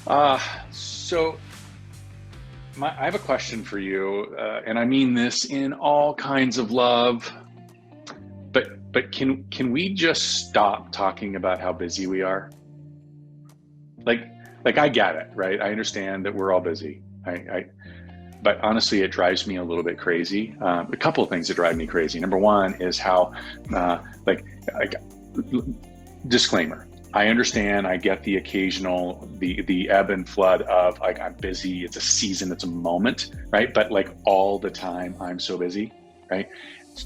Uh, so I have a question for you, and I mean this in all kinds of love. But can we just stop talking about how busy we are? Like like I get it, right? I understand that we're all busy. But honestly, it drives me a little bit crazy. A couple of things that drive me crazy. Number one is how, uh, like disclaimer. I understand. I get the occasional, the ebb and flood of like I'm busy. It's a season. It's a moment, right? But like all the time, I'm so busy, right?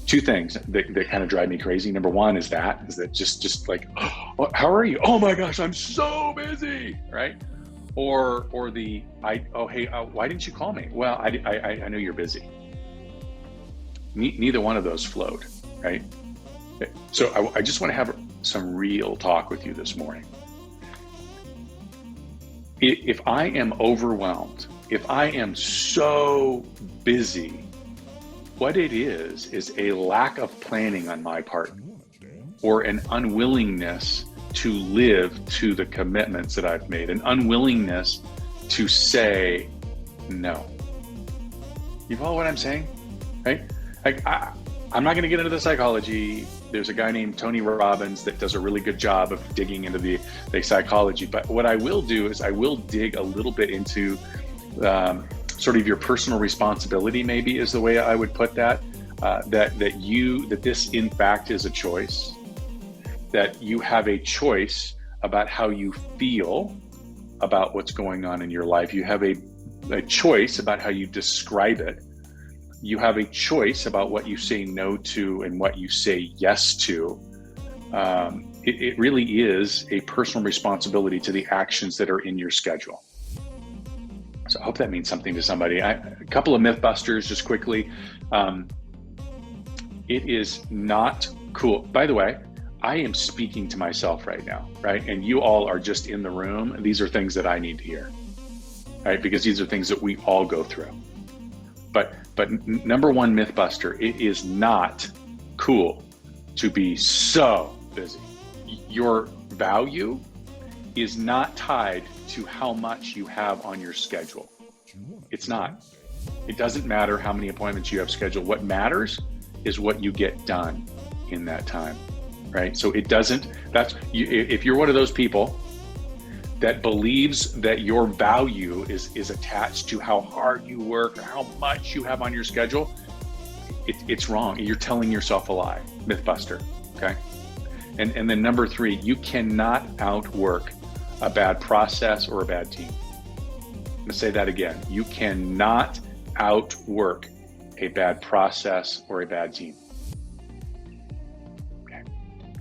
Two things that kind of drive me crazy. Number one is that just like, oh, how are you? Oh my gosh, I'm so busy, right? Or the I oh hey why didn't you call me? Well, I know you're busy. Neither one of those flowed, right? So I just want to have some real talk with you this morning. If I am overwhelmed, if I am so busy, what it is a lack of planning on my part or an unwillingness to live to the commitments that I've made, an unwillingness to say no. You follow what I'm saying? Right? I'm not going to get into the psychology. There's a guy named Tony Robbins that does a really good job of digging into the psychology. But what I will do is I will dig a little bit into sort of your personal responsibility, maybe is the way I would put that. That this in fact is a choice. That you have a choice about how you feel about what's going on in your life. You have a choice about how you describe it. You have a choice about what you say no to and what you say yes to. It really is a personal responsibility to the actions that are in your schedule. So I hope that means something to somebody. A couple of myth busters just quickly. It is not cool. By the way, I am speaking to myself right now, right? And you all are just in the room. These are things that I need to hear, right? Because these are things that we all go through. But number one myth buster, it is not cool to be so busy. Your value is not tied to how much you have on your schedule. It's not. It doesn't matter how many appointments you have scheduled. What matters is what you get done in that time. Right? So it doesn't, if you're one of those people that believes that your value is attached to how hard you work or how much you have on your schedule, it's wrong. You're telling yourself a lie. Mythbuster. Okay? And then number three, you cannot outwork a bad process or a bad team. I'm going to say that again. You cannot outwork a bad process or a bad team.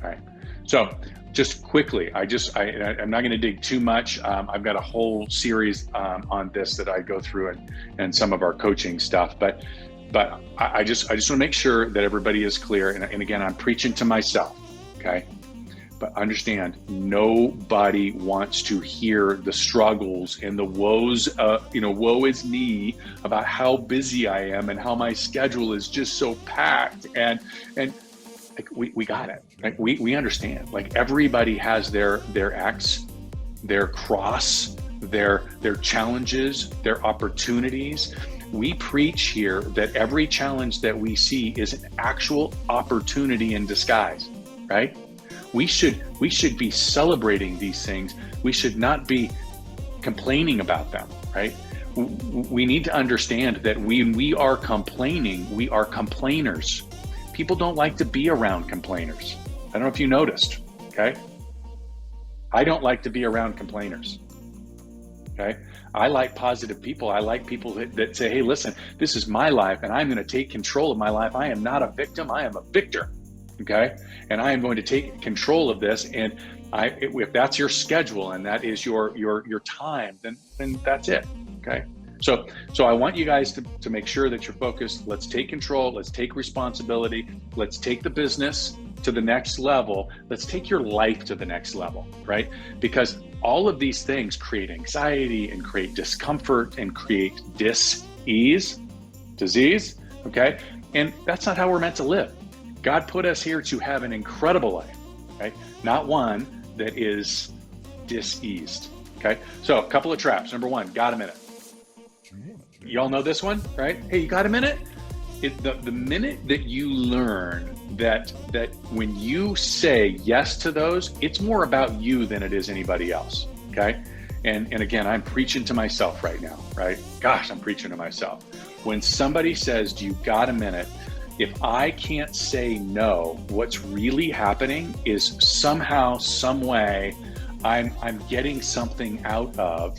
All right. So just quickly, I'm not going to dig too much. I've got a whole series on this that I go through and some of our coaching stuff. But I just want to make sure that everybody is clear. And again, I'm preaching to myself. Okay. But understand, nobody wants to hear the struggles and the woes, woe is me about how busy I am and how my schedule is just so packed and like we got it. Like we understand. Like everybody has their X, their cross, their challenges, their opportunities. We preach here that every challenge that we see is an actual opportunity in disguise, right? We should be celebrating these things. We should not be complaining about them, right? We need to understand that when we are complaining, we are complainers. People don't like to be around complainers. I don't know if you noticed, okay? I don't like to be around complainers, okay? I like positive people. I like people that say, hey, listen, this is my life and I'm going to take control of my life. I am not a victim. I am a victor, okay? And I am going to take control of this. And if that's your schedule and that is your time, then that's it, okay? So I want you guys to make sure that you're focused. Let's take control. Let's take responsibility. Let's take the business to the next level. Let's take your life to the next level, right? Because all of these things create anxiety and create discomfort and create disease, okay? And that's not how we're meant to live. God put us here to have an incredible life, right? Not one that is diseased. Okay, so a couple of traps. Number one, got a minute. Y'all know this one, right? Hey, you got a minute? The minute that you learn that when you say yes to those, it's more about you than it is anybody else, okay? And again, I'm preaching to myself right now, right? Gosh, I'm preaching to myself. When somebody says, do you got a minute? If I can't say no, what's really happening is somehow, some way, I'm getting something out of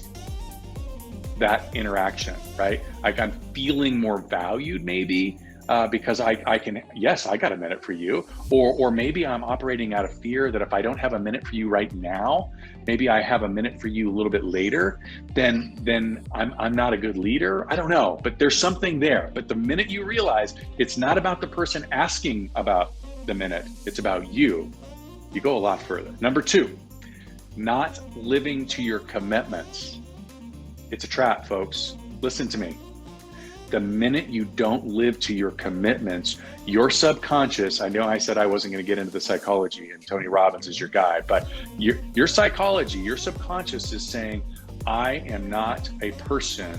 that interaction, right? Like I'm feeling more valued maybe because I can, yes, I got a minute for you. Or maybe I'm operating out of fear that if I don't have a minute for you right now, maybe I have a minute for you a little bit later, then I'm not a good leader. I don't know, but there's something there. But the minute you realize it's not about the person asking about the minute, it's about you, you go a lot further. Number two, not living to your commitments. It's a trap, folks. Listen to me. The minute you don't live to your commitments, your subconscious, I know I said I wasn't going to get into the psychology and Tony Robbins is your guy, but your psychology, your subconscious is saying, I am not a person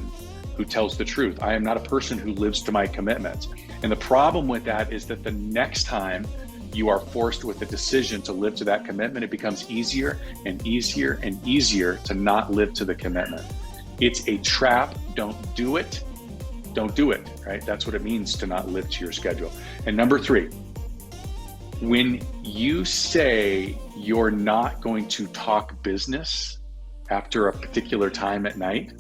who tells the truth. I am not a person who lives to my commitments. And the problem with that is that the next time you are forced with a decision to live to that commitment, it becomes easier and easier and easier to not live to the commitment. It's a trap. Don't do it. Don't do it, right? That's what it means to not live to your schedule. And number three, when you say you're not going to talk business after a particular time at night,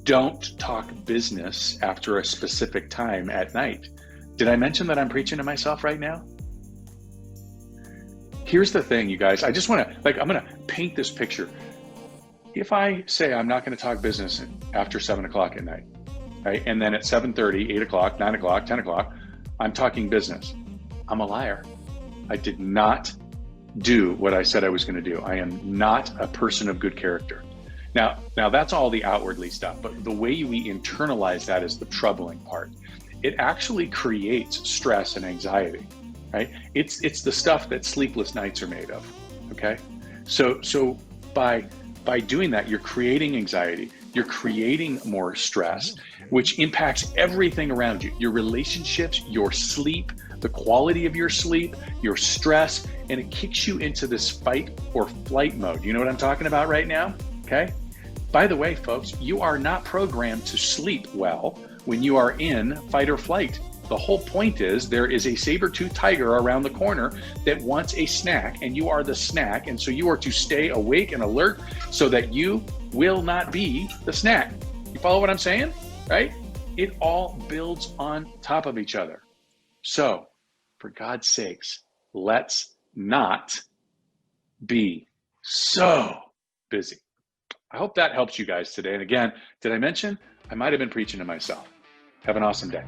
don't talk business after a specific time at night. Did I mention that I'm preaching to myself right now? Here's the thing, you guys. I just want to, I'm going to paint this picture. If I say I'm not going to talk business after 7 o'clock at night, right? And then at 7:30, 8 o'clock, 9 o'clock, 10 o'clock, I'm talking business. I'm a liar. I did not do what I said I was going to do. I am not a person of good character. Now that's all the outwardly stuff, but the way we internalize that is the troubling part. It actually creates stress and anxiety, right? It's the stuff that sleepless nights are made of, okay? So by doing that, you're creating anxiety, you're creating more stress, which impacts everything around you, your relationships, your sleep, the quality of your sleep, your stress, and it kicks you into this fight or flight mode. You know what I'm talking about right now? Okay. By the way, folks, you are not programmed to sleep well when you are in fight or flight. The whole point is there is a saber-toothed tiger around the corner that wants a snack, and you are the snack. And so you are to stay awake and alert so that you will not be the snack. You follow what I'm saying? Right? It all builds on top of each other. So, for God's sakes, let's not be so busy. I hope that helps you guys today. And again, did I mention I might have been preaching to myself? Have an awesome day.